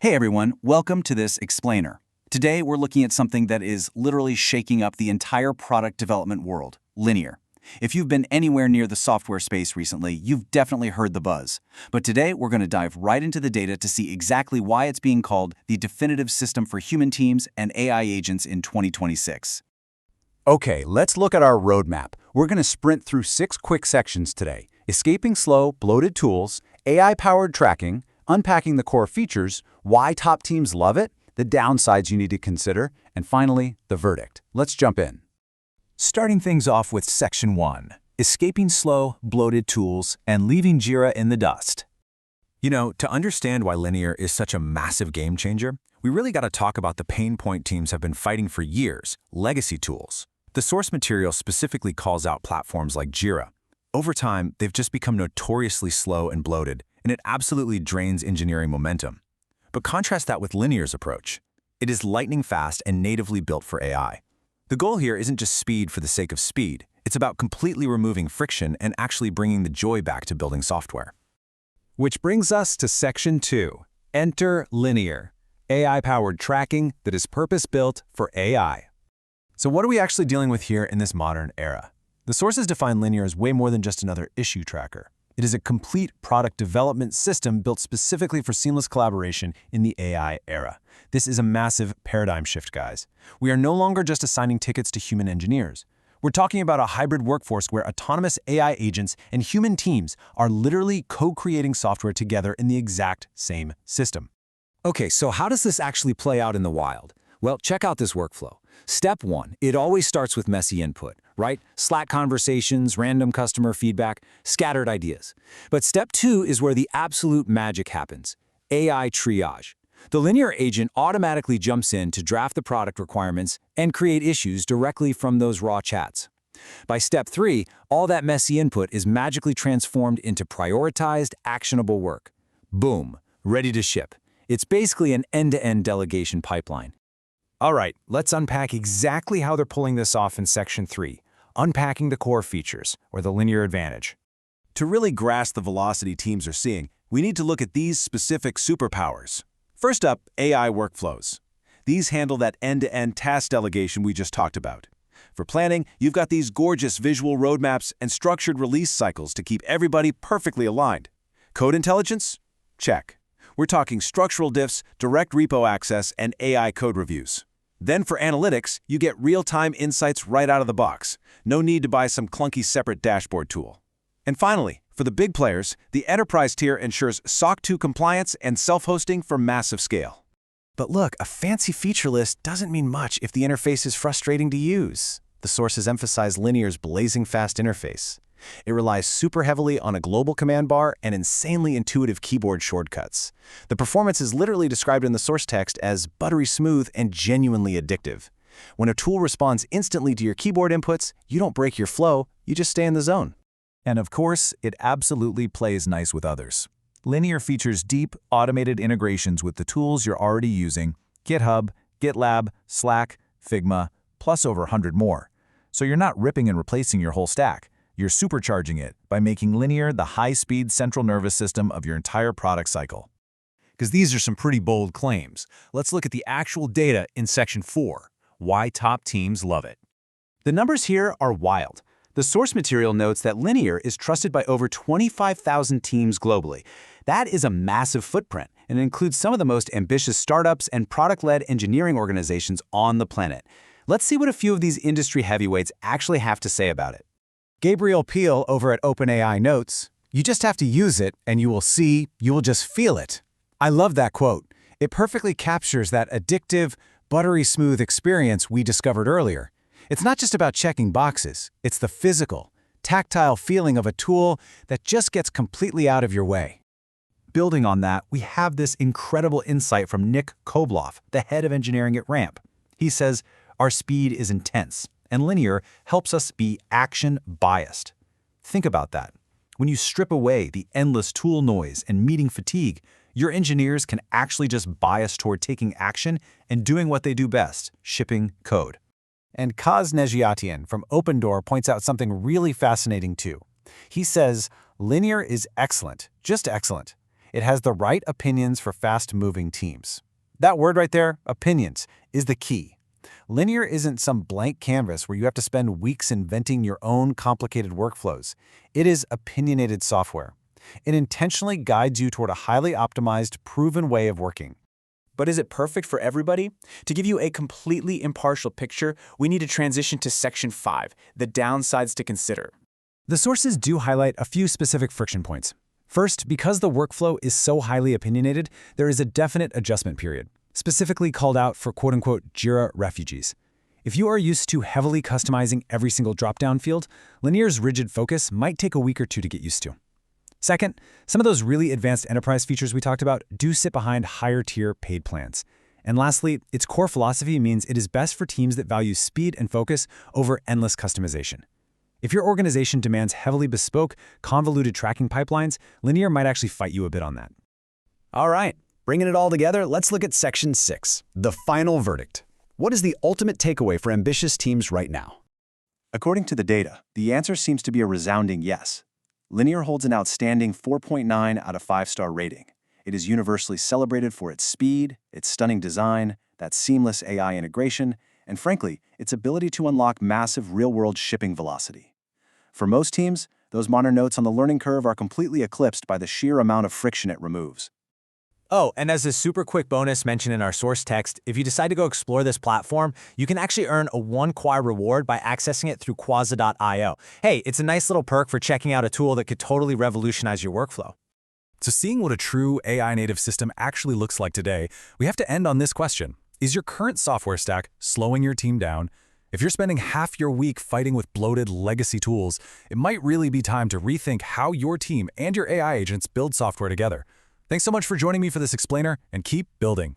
Hey everyone, welcome to this explainer. Today we're looking at something that is literally shaking up the entire product development world, linear. If you've been anywhere near the software space recently, you've definitely heard the buzz. But today we're going to dive right into the data to see exactly why it's being called the definitive system for human teams and AI agents in 2026. Okay, let's look at our roadmap. We're going to sprint through 6 quick sections today: escaping slow, bloated tools, AI-powered tracking, unpacking the core features, why top teams love it, the downsides you need to consider, and finally, the verdict. Let's jump in. Starting things off with Section 1, escaping slow, bloated tools and leaving Jira in the dust. You know, to understand why linear is such a massive game changer, we really got to talk about the pain point teams have been fighting for years: legacy tools. The source material specifically calls out platforms like Jira. Over time, they've just become notoriously slow and bloated, and it absolutely drains engineering momentum. But contrast that with Linear's approach. It is lightning fast and natively built for AI. The goal here isn't just speed for the sake of speed. It's about completely removing friction and actually bringing the joy back to building software. Which brings us to Section 2, enter Linear, AI-powered tracking that is purpose-built for AI. So what are we actually dealing with here in this modern era? The sources define Linear as way more than just another issue tracker. It is a complete product development system built specifically for seamless collaboration in the AI era. This is a massive paradigm shift, guys. We are no longer just assigning tickets to human engineers. We're talking about a hybrid workforce where autonomous AI agents and human teams are literally co-creating software together in the exact same system. Okay, so how does this actually play out in the wild? Well, check out this workflow. Step 1, it always starts with messy input, right? Slack conversations, random customer feedback, scattered ideas. But step 2 is where the absolute magic happens: AI triage. The Linear agent automatically jumps in to draft the product requirements and create issues directly from those raw chats. By step 3, all that messy input is magically transformed into prioritized, actionable work. Boom, ready to ship. It's basically an end-to-end delegation pipeline. All right, let's unpack exactly how they're pulling this off in Section 3, unpacking the core features, or the linear advantage. To really grasp the velocity teams are seeing, we need to look at these specific superpowers. First up, AI workflows. These handle that end-to-end task delegation we just talked about. For planning, you've got these gorgeous visual roadmaps and structured release cycles to keep everybody perfectly aligned. Code intelligence? Check. We're talking structural diffs, direct repo access, and AI code reviews. Then for analytics, you get real-time insights right out of the box. No need to buy some clunky separate dashboard tool. And finally, for the big players, the enterprise tier ensures SOC 2 compliance and self-hosting for massive scale. But look, a fancy feature list doesn't mean much if the interface is frustrating to use. The sources emphasize Linear's blazing fast interface. It relies super heavily on a global command bar and insanely intuitive keyboard shortcuts. The performance is literally described in the source text as buttery-smooth and genuinely addictive. When a tool responds instantly to your keyboard inputs, you don't break your flow, you just stay in the zone. And of course, it absolutely plays nice with others. Linear features deep, automated integrations with the tools you're already using: GitHub, GitLab, Slack, Figma, plus over 100 more. So you're not ripping and replacing your whole stack. You're supercharging it by making Linear the high-speed central nervous system of your entire product cycle. Because these are some pretty bold claims. Let's look at the actual data in Section 4, why top teams love it. The numbers here are wild. The source material notes that Linear is trusted by over 25,000 teams globally. That is a massive footprint, and it includes some of the most ambitious startups and product-led engineering organizations on the planet. Let's see what a few of these industry heavyweights actually have to say about it. Gabriel Peel over at OpenAI notes, "You just have to use it and you will see, you will just feel it." I love that quote. It perfectly captures that addictive, buttery-smooth experience we discovered earlier. It's not just about checking boxes. It's the physical, tactile feeling of a tool that just gets completely out of your way. Building on that, we have this incredible insight from Nick Kobloff, the head of engineering at Ramp. He says, "Our speed is intense, and Linear helps us be action-biased." Think about that. When you strip away the endless tool noise and meeting fatigue, your engineers can actually just bias toward taking action and doing what they do best: shipping code. And Kaz Nejiatian from OpenDoor points out something really fascinating too. He says, "Linear is excellent, just excellent. It has the right opinions for fast-moving teams. That word right there, opinions, is the key. Linear isn't some blank canvas where you have to spend weeks inventing your own complicated workflows. It is opinionated software. It intentionally guides you toward a highly optimized, proven way of working. But is it perfect for everybody? To give you a completely impartial picture, we need to transition to Section 5, the downsides to consider. The sources do highlight a few specific friction points. First, because the workflow is so highly opinionated, there is a definite adjustment period, specifically called out for quote-unquote Jira refugees. If you are used to heavily customizing every single drop-down field, Linear's rigid focus might take a week or two to get used to. Second, some of those really advanced enterprise features we talked about do sit behind higher-tier paid plans. And lastly, its core philosophy means it is best for teams that value speed and focus over endless customization. If your organization demands heavily bespoke, convoluted tracking pipelines, Linear might actually fight you a bit on that. All right, bringing it all together, let's look at Section 6, the final verdict. What is the ultimate takeaway for ambitious teams right now? According to the data, the answer seems to be a resounding yes. Linear holds an outstanding 4.9 out of 5-star rating. It is universally celebrated for its speed, its stunning design, that seamless AI integration, and frankly, its ability to unlock massive real-world shipping velocity. For most teams, those modern notes on the learning curve are completely eclipsed by the sheer amount of friction it removes. Oh, and as a super quick bonus mentioned in our source text, if you decide to go explore this platform, you can actually earn a 1 Quai reward by accessing it through Quasa.io. Hey, it's a nice little perk for checking out a tool that could totally revolutionize your workflow. So seeing what a true AI-native system actually looks like today, we have to end on this question. Is your current software stack slowing your team down? If you're spending half your week fighting with bloated legacy tools, it might really be time to rethink how your team and your AI agents build software together. Thanks so much for joining me for this explainer, and keep building.